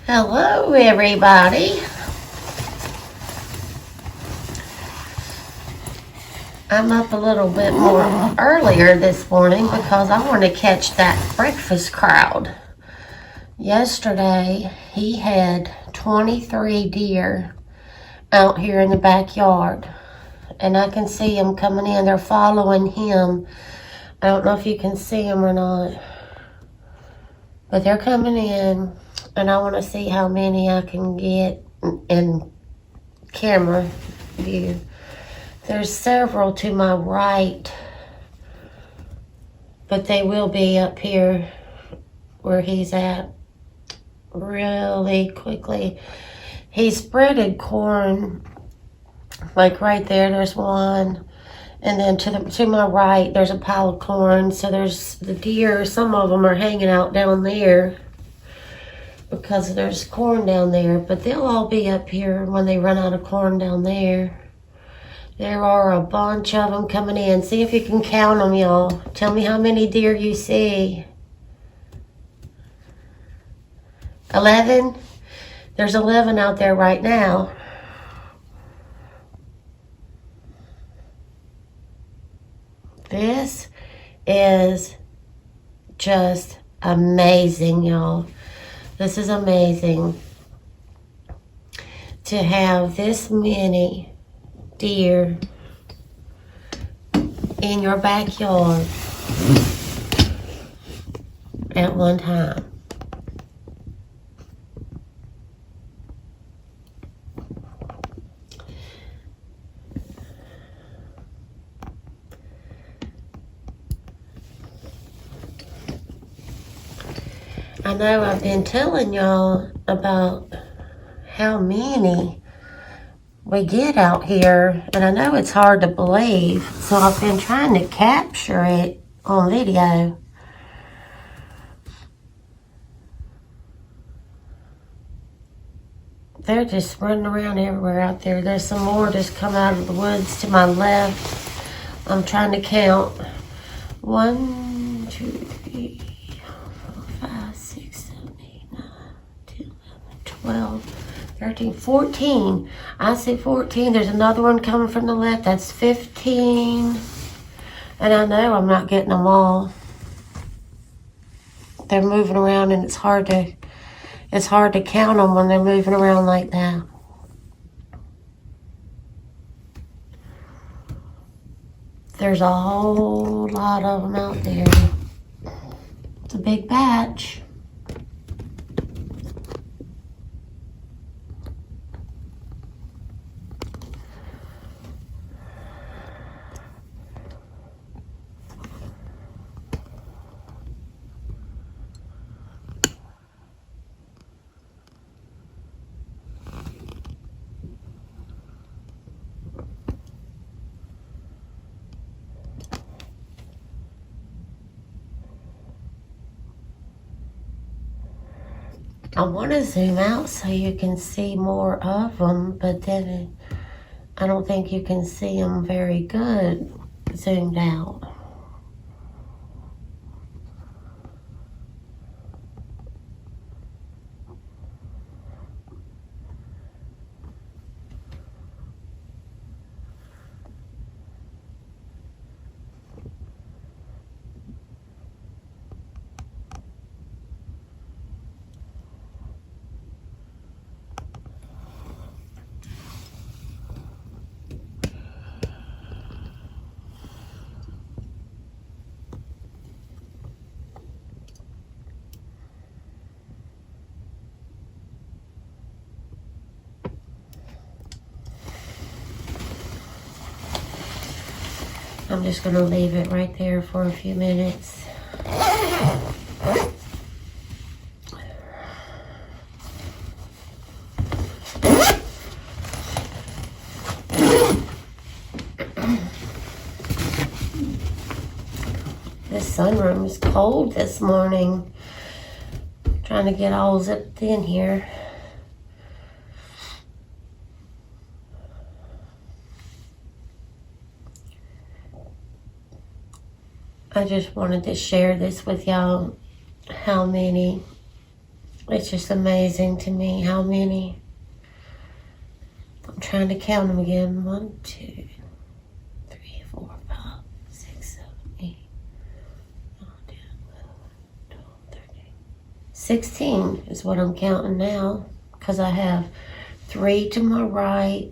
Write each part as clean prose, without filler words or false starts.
Hello, everybody. I'm up a little bit more earlier this morning because I want to catch that breakfast crowd. Yesterday, he had 23 deer out here in the backyard, and I can see them coming in. They're following him. I don't know if you can see them or not, but they're coming in, and I want to see how many I can get in camera view. There's several to my right, but they will be up here where he's at really quickly. He spreaded corn, like right there, there's one. And then to my right, there's a pile of corn. So there's the deer, some of them are hanging out down there because there's corn down there. But they'll all be up here when they run out of corn down there. There are a bunch of them coming in. See if you can count them, y'all. Tell me how many deer you see. 11? There's 11 out there right now. This is just amazing, y'all. This is amazing to have this many deer in your backyard at one time. I know I've been telling y'all about how many we get out here, and I know it's hard to believe, so I've been trying to capture it on video. They're just running around everywhere out there. There's some more just come out of the woods to my left. I'm trying to count. 1, 2, 3, 4, 5, 6, 7, 8, 9, 10, 11, 12, 13, 14. I see 14. There's another one coming from the left. That's 15. And I know I'm not getting them all. They're moving around, and it's hard to count them when they're moving around like that. There's a whole lot of them out there. It's a big batch. I want to zoom out so you can see more of them, but then I don't think you can see them very good zoomed out. I'm just going to leave it right there for a few minutes. This sunroom is cold this morning. Trying to get all zipped in here. I just wanted to share this with y'all, how many It's just amazing to me how many. I'm trying to count them again. 1, 2, 3, 4, 5, 6, 7, 8, 9, 10, 11, 12, 13. 16 is what I'm counting now, because I have 3 to my right,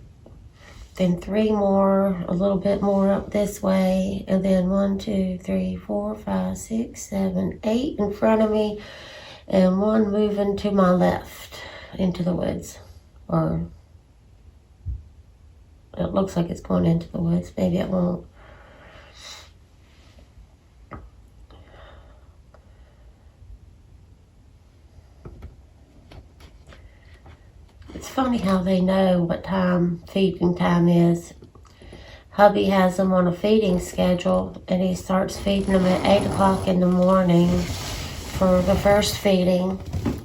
then 3 more, a little bit more up this way, and then 1, 2, 3, 4, 5, 6, 7, 8 in front of me, and 1 moving to my left into the woods. Or it looks like it's going into the woods. Maybe it won't. It's funny how they know what time feeding time is. Hubby has them on a feeding schedule, and he starts feeding them at 8 o'clock in the morning for the first feeding.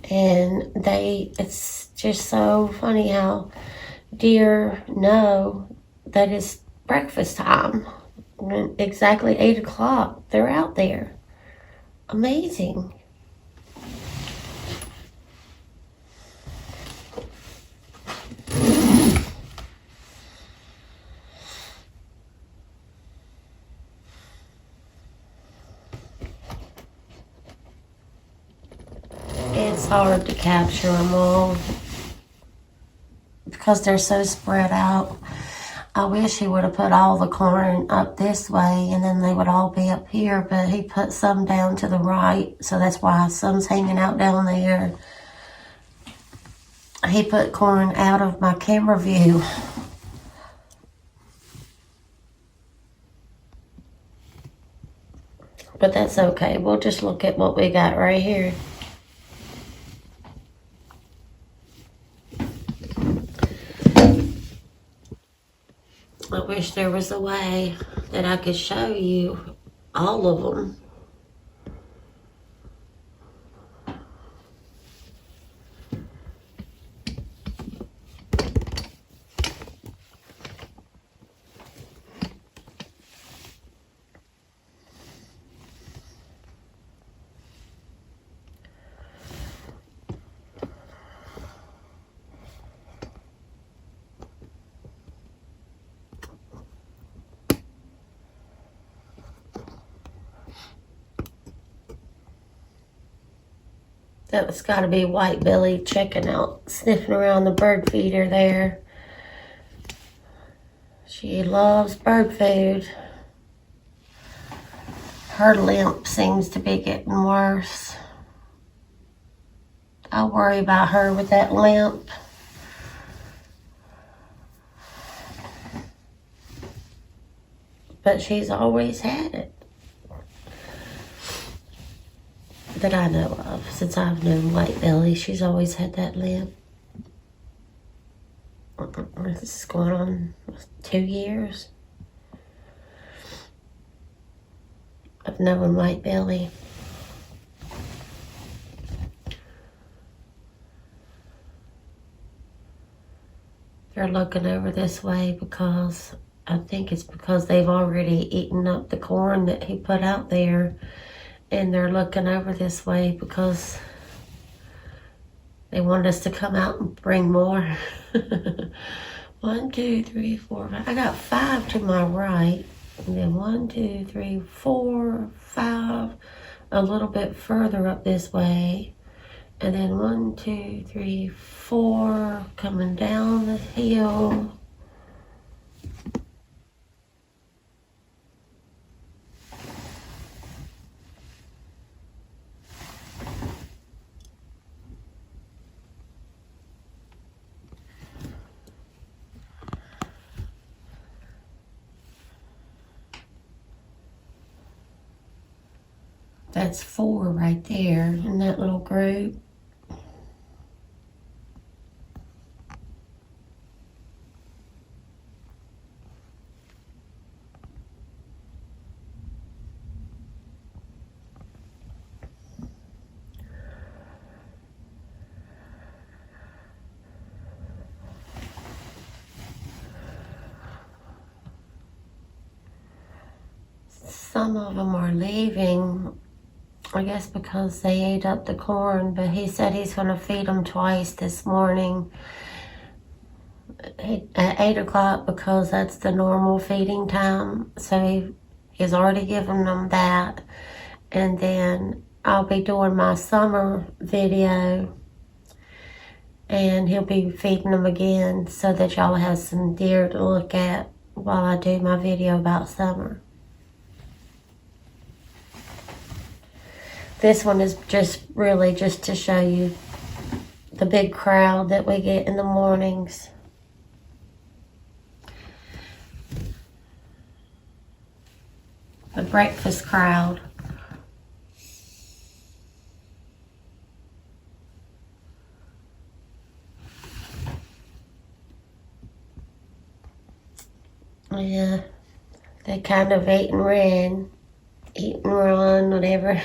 And it's just so funny how deer know that it's breakfast time. Exactly 8 o'clock, they're out there. Amazing. It's hard to capture them all because they're so spread out. I wish he would have put all the corn up this way and then they would all be up here, but he put some down to the right, so that's why some's hanging out down there. He put corn out of my camera view. But that's okay. We'll just look at what we got right here. I wish there was a way that I could show you all of them. That's got to be white-bellied chicken out sniffing around the bird feeder there. She loves bird food. Her limp seems to be getting worse. I worry about her with that limp. But she's always had it. That I know of. Since I've known White Belly, she's always had that limp. This is going on 2 years of knowing White Belly. They're looking over this way because I think it's because they've already eaten up the corn that he put out there. And they're looking over this way because they wanted us to come out and bring more. 1, 2, 3, 4, 5. I got 5 to my right. And then 1, 2, 3, 4, 5. A little bit further up this way. And then 1, 2, 3, 4. Coming down the hill. That's 4 right there in that little group. Some of them are leaving I guess because they ate up the corn, but he said he's going to feed them twice this morning at 8 o'clock because that's the normal feeding time. So he's already given them that. And then I'll be doing my summer video and he'll be feeding them again so that y'all have some deer to look at while I do my video about summer. This one is just really just to show you the big crowd that we get in the mornings. The breakfast crowd. Yeah, they kind of eat and run, whatever.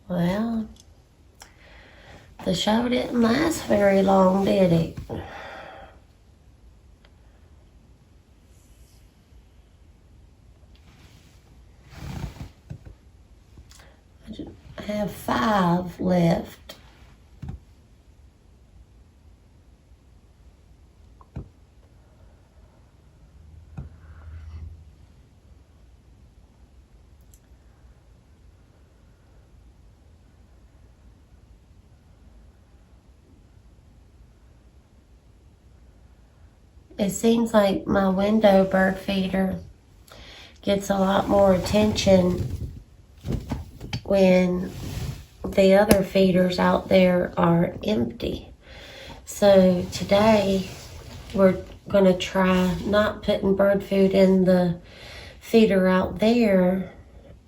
Well, the show didn't last very long, did it? I have 5 left. It seems like my window bird feeder gets a lot more attention when the other feeders out there are empty. So today we're going to try not putting bird food in the feeder out there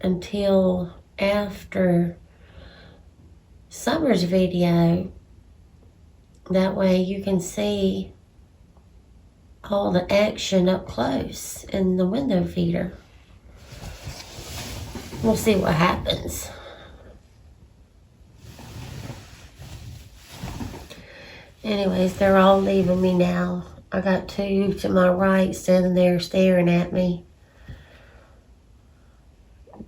until after Summer's video. That way you can see all the action up close in the window feeder. We'll see what happens. Anyways, they're all leaving me now. I got 2 to my right standing there staring at me.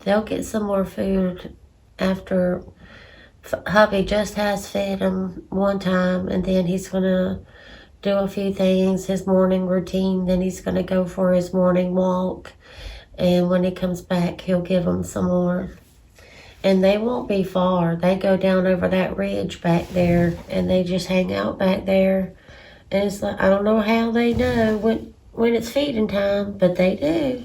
They'll get some more food after hubby just has fed them one time, and then he's gonna do a few things, his morning routine, then he's gonna go for his morning walk, and when he comes back he'll give them some more. And they won't be far. They go down over that ridge back there and they just hang out back there, and it's like, I don't know how they know when it's feeding time, but they do.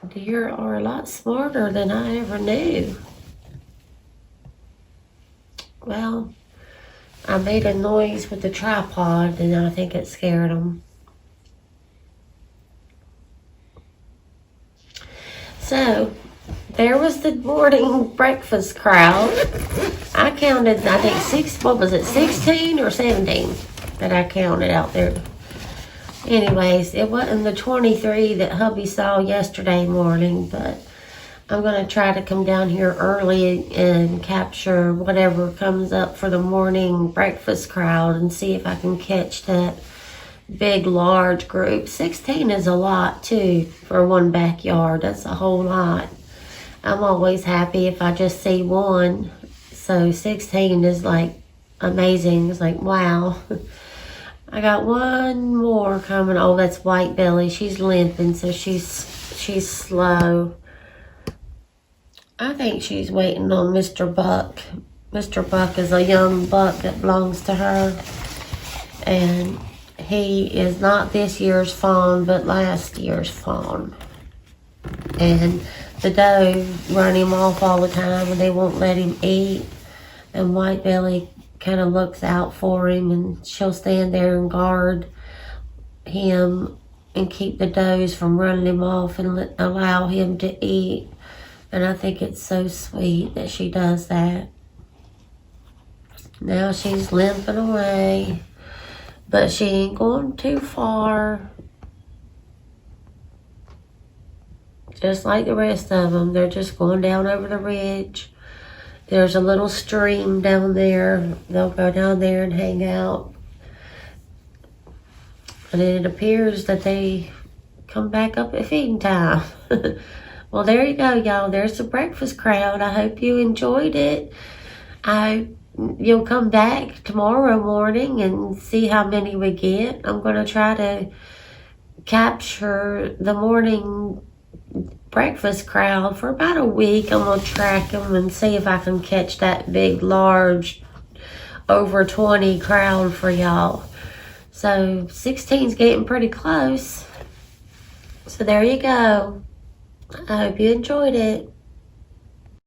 Deer are a lot smarter than I ever knew. Well, I made a noise with the tripod and I think it scared them. So, there was the morning breakfast crowd. I counted, I think, 16 or 17 that I counted out there. Anyways, it wasn't the 23 that hubby saw yesterday morning, but I'm going to try to come down here early and capture whatever comes up for the morning breakfast crowd and see if I can catch that big, large group. 16 is a lot, too, for one backyard. That's a whole lot. I'm always happy if I just see one. So 16 is like amazing. It's like, wow. I got one more coming. Oh, that's White Belly. She's limping, so she's slow. I think she's waiting on Mr. Buck. Mr. Buck is a young buck that belongs to her. And he is not this year's fawn, but last year's fawn. And the doe run him off all the time, and they won't let him eat. And White Belly kind of looks out for him, and she'll stand there and guard him and keep the does from running him off and allow him to eat. And I think it's so sweet that she does that. Now she's limping away. But she ain't going too far. Just like the rest of them, they're just going down over the ridge. There's a little stream down there. They'll go down there and hang out. And it appears that they come back up at feeding time. Well, there you go, y'all. There's the breakfast crowd. I hope you enjoyed it. You'll come back tomorrow morning and see how many we get. I'm going to try to capture the morning breakfast crowd for about a week. I'm going to track them and see if I can catch that big, large, over 20 crowd for y'all. So 16's getting pretty close. So there you go. I hope you enjoyed it.